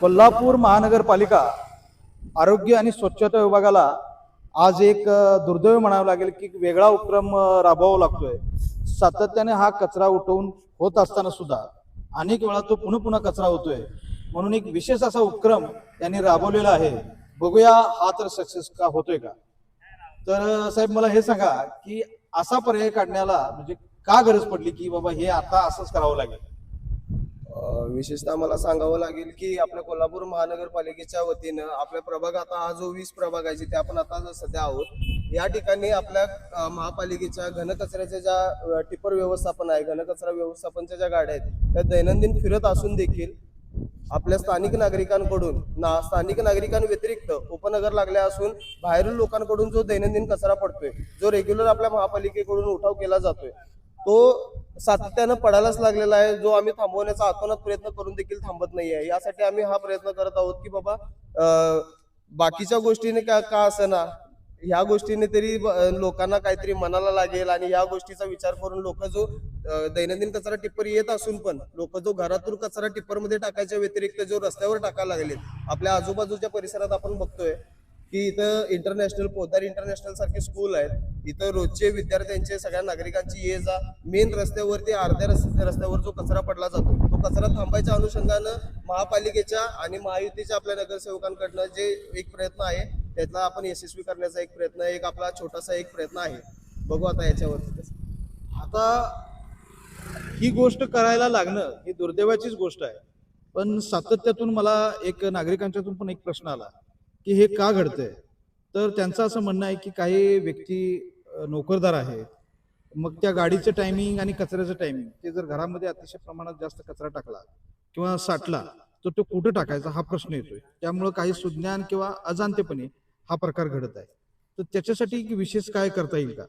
कोल्हापूर महानगरपालिका आरोग्य आणि स्वच्छता विभागाला आज एक दुर्दैव म्हणावं लागेल की वेगळा उपक्रम राबवावा लागतोय। सातत्याने हा कचरा उठवून होत असताना सुद्धा अनेक वेळा तो पुन्हा पुन्हा कचरा होतोय, म्हणून एक विशेष असा उपक्रम त्यांनी राबवलेला आहे। बघूया हा तर सक्सेस का होतोय का। तर साहेब मला हे सांगा की असा पर्याय काढण्याला म्हणजे का गरज पडली की बाबा हे आता असंच करावं लागेल। विशेषतः मला सांगावं लागेल की आपल्या कोल्हापूर महानगरपालिकेच्या वतीनं आपल्या प्रभाग आता हा जो 20 प्रभाग आहे जिथे आपण आता सध्या आहोत, या ठिकाणी आपल्या महापालिकेच्या घनकचऱ्याच्या ज्या टिपर व्यवस्थापन आहे, घनकचरा व्यवस्थापनच्या ज्या गाड्या आहेत त्या दैनंदिन फिरत असून देखील आपल्या स्थानिक नागरिकांकडून स्थानिक नागरिकांव्यतिरिक्त उपनगर लागल्या असून बाहेरील लोकांकडून जो दैनंदिन कचरा पडतोय, जो रेग्युलर आपल्या महापालिकेकडून उठाव केला जातोय, तो सातत्यानं पडायलाच लागलेला आहे, जो आम्ही थांबवण्याचा आतोनात प्रयत्न करून देखील थांबत नाही आहे। यासाठी आम्ही हा प्रयत्न करत आहोत की बाबा बाकीच्या गोष्टीने का असना, ह्या गोष्टीने तरी लोकांना काहीतरी मनाला लागेल आणि या गोष्टीचा विचार करून लोक जो दैनंदिन कचरा टिप्पर येत असून पण लोक जो घरातून कचरा टिप्पर मध्ये टाकायच्या व्यतिरिक्त जो रस्त्यावर टाकायला लागले, आपल्या आजूबाजूच्या परिसरात आपण बघतोय की इथं इंटरनॅशनल पोद्दार इंटरनॅशनल सारखे स्कूल आहेत, इथं रोजचे विद्यार्थ्यांचे सगळ्या नागरिकांची ये जा मेन रस्त्यावरती अर्ध्या रस्त्यावर जो कचरा पडला जातो तो कचरा थांबायच्या अनुषंगानं महापालिकेच्या आणि महायुतीच्या आपल्या नगरसेवकांकडनं जे एक प्रयत्न आहे त्यातला आपण यशस्वी करण्याचा एक प्रयत्न, एक आपला छोटासा एक प्रयत्न आहे। बघू आता याच्यावरती। आता ही गोष्ट करायला लागणं ही दुर्दैवाचीच गोष्ट आहे, पण सातत्यातून मला एक नागरिकांच्यातून पण एक प्रश्न आला की हे का घडतंय। तर त्यांचं असं म्हणणं आहे की काही व्यक्ती नोकरदार आहेत, मग त्या गाडीचं टायमिंग आणि कचऱ्याचं टायमिंग ते जर घरामध्ये अतिशय प्रमाणात जास्त कचरा टाकला किंवा साठला तर तो कुठं टाकायचा हा प्रश्न येतोय। त्यामुळे काही सुज्ञान किंवा अजाणतेपणे हा प्रकार घडत आहे। तर त्याच्यासाठी विशेष काय करता येईल का।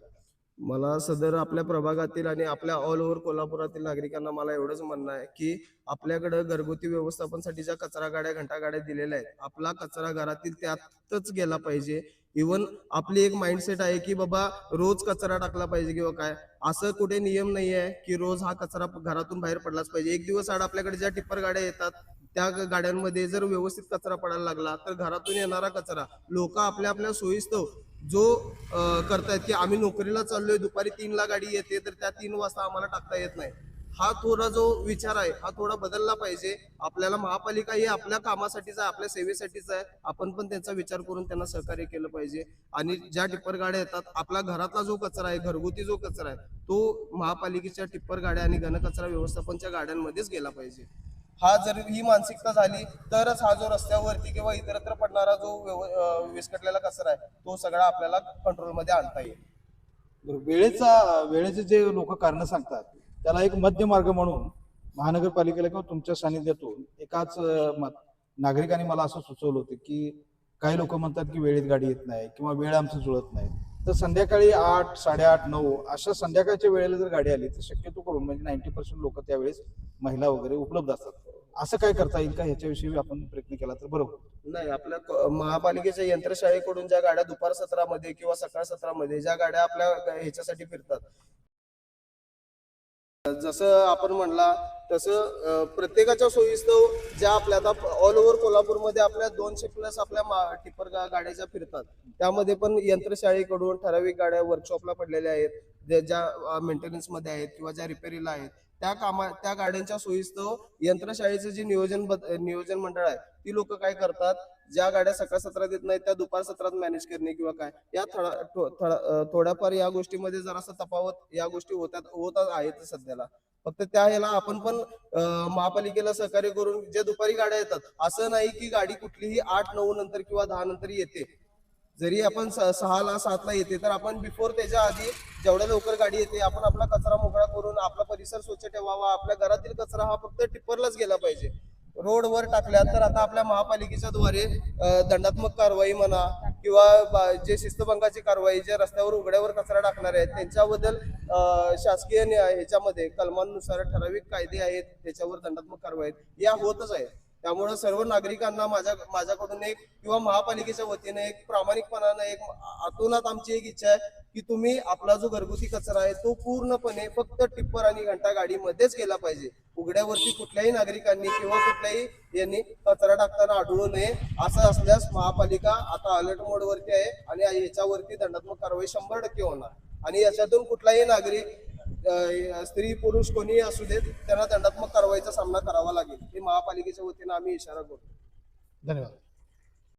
मला सदर आपल्या प्रभागातील आणि आपल्या ऑल ओव्हर कोल्हापुरातील नागरिकांना मला एवढंच म्हणणं आहे की आपल्याकडे घरगुती व्यवस्थापनासाठी ज्या कचरा गाड्या घंटा गाड्या दिलेल्या आहेत, आपला कचरा घरातील त्यातच गेला पाहिजे। इवन आपली एक माइंडसेट आहे की बाबा रोज कचरा टाकला पाहिजे किंवा काय, असं कुठे नियम नाही आहे की रोज हा कचरा घरातून बाहेर पडलाच पाहिजे। एक दिवस आड आपल्याकडे ज्या टिप्पर गाड्या येतात त्या गाड्यांमध्ये जर व्यवस्थित कचरा पडायला लागला तर घरातून येणारा कचरा लोक आपल्या आपल्या सोयीस्तव जो करतायत की आम्ही नोकरीला चाललोय, दुपारी 3ला गाडी येते तर त्या 3 वाजता आम्हाला टाकता येत नाही, हा थोडा जो विचार आहे हा थोडा बदलला पाहिजे। आपल्याला महापालिका ही आपल्या कामासाठीच आहे, आपल्या सेवेसाठीच आहे, आपण पण त्यांचा विचार करून त्यांना सहकार्य केलं पाहिजे। आणि ज्या टिप्पर गाड्या येतात आपला घरातला जो कचरा आहे, घरगुती जो कचरा आहे, तो महापालिकेच्या टिप्पर गाड्या आणि घनकचरा व्यवस्थापनच्या गाड्यांमध्येच गेला पाहिजे। हा जर ही मानसिकता झाली तरच हा जो रस्त्यावरती किंवा इतरत्र पडणारा जो विस्कटलेला कचरा आहे तो सगळा आपल्याला कंट्रोलमध्ये आणता येईल। वेळेचे जे लोक कारण सांगतात त्याला एक मध्य मार्ग म्हणून महानगरपालिकेला किंवा तुमच्या सानिध्यातून एकाच नागरिकांनी मला असं सुचवलं होतं की काही लोक म्हणतात की वेळेत गाडी येत नाही किंवा वेळ आमचं जुळत नाही, तर संध्याकाळी 8, 8:30, 9 अशा संध्याकाळच्या वेळेला जर गाडी आली तर शक्यतो करून म्हणजे 90% लोक त्यावेळेस महिला वगैरे उपलब्ध असतात। असं काय करता येईल का, ह्याच्याविषयी आपण प्रयत्न केला तर बरोबर। नाही, आपल्या महापालिकेच्या यंत्रशाळेकडून ज्या गाड्या दुपार सत्रामध्ये किंवा सकाळ सत्रामध्ये ज्या गाड्या आपल्या ह्याच्यासाठी फिरतात, जसं आपण म्हणला तसं प्रत्येकाच्या सोयीस्तव ज्या आपल्या आता ऑल ओव्हर कोल्हापूरमध्ये आपल्या 200+ आपल्या टिप्पर गाड्या ज्या फिरतात त्यामध्ये पण यंत्रशाळेकडून ठराविक गाड्या वर्कशॉपला पडलेल्या आहेत, ज्या मेंटेनन्स मध्ये आहेत किंवा ज्या रिपेरीला आहेत, त्या गाड्यांच्या सोयीस्तव यंत्रशाळेचं जे नियोजन मंडळ आहे ती लोक काय करतात, ज्या गाड्या सकाळ सत्रात येत नाहीत त्या दुपार सत्रात मॅनेज करणे किंवा काय, या थोड्याफार या गोष्टीमध्ये जरासा तफावत या गोष्टी होत आहेत सध्याला। फक्त त्या ह्याला आपण पण महापालिकेला सहकार्य करून जे दुपारी गाड्या येतात, असं नाही की गाडी कुठलीही 8, 9 नंतर किंवा 10 नंतर येते, जरी आपण 6ला 7ला येते तर आपण बिफोर त्याच्या आधी जेवढ्या लवकर गाडी येते आपण आपला कचरा मोकळा करून आपला परिसर स्वच्छ ठेवावा। आपल्या घरातील कचरा हा फक्त टिप्परलाच गेला पाहिजे, रोडवर टाकल्या तर आता आपल्या महापालिकेच्या द्वारे दंडात्मक कारवाई म्हणा किंवा जे शिस्तभंगाची कारवाई, जे रस्त्यावर उघड्यावर कचरा टाकणार आहेत त्यांच्याबद्दल शासकीय ह्याच्यामध्ये कलमांनुसार ठराविक कायदे आहेत, त्याच्यावर दंडात्मक कारवाई या होतच आहेत। त्यामुळे सर्व नागरिकांना माझ्याकडून एक किंवा महापालिकेच्या वतीने एक प्रामाणिकपणानं एक आतोनात आमची एक इच्छा आहे की तुम्ही आपला जो घरगुती कचरा आहे तो पूर्णपणे फक्त टिप्पर आणि घंटा गाडीमध्येच केला पाहिजे. उघड्यावरती कुठल्याही नागरिकांनी किंवा कुठल्याही यांनी कचरा टाकताना आढळू नये. असं असल्यास महापालिका आता अलर्ट मोडवरती आहे आणि याच्यावरती दंडात्मक कारवाई 100% होणार आणि याच्यातून कुठलाही नागरिक स्त्री पुरुष कोणीही असू देत त्यांना दंडात्मक कारवाईचा सामना करावा लागेल. हे महापालिकेच्या वतीनं आम्ही इशारा करतो. धन्यवाद.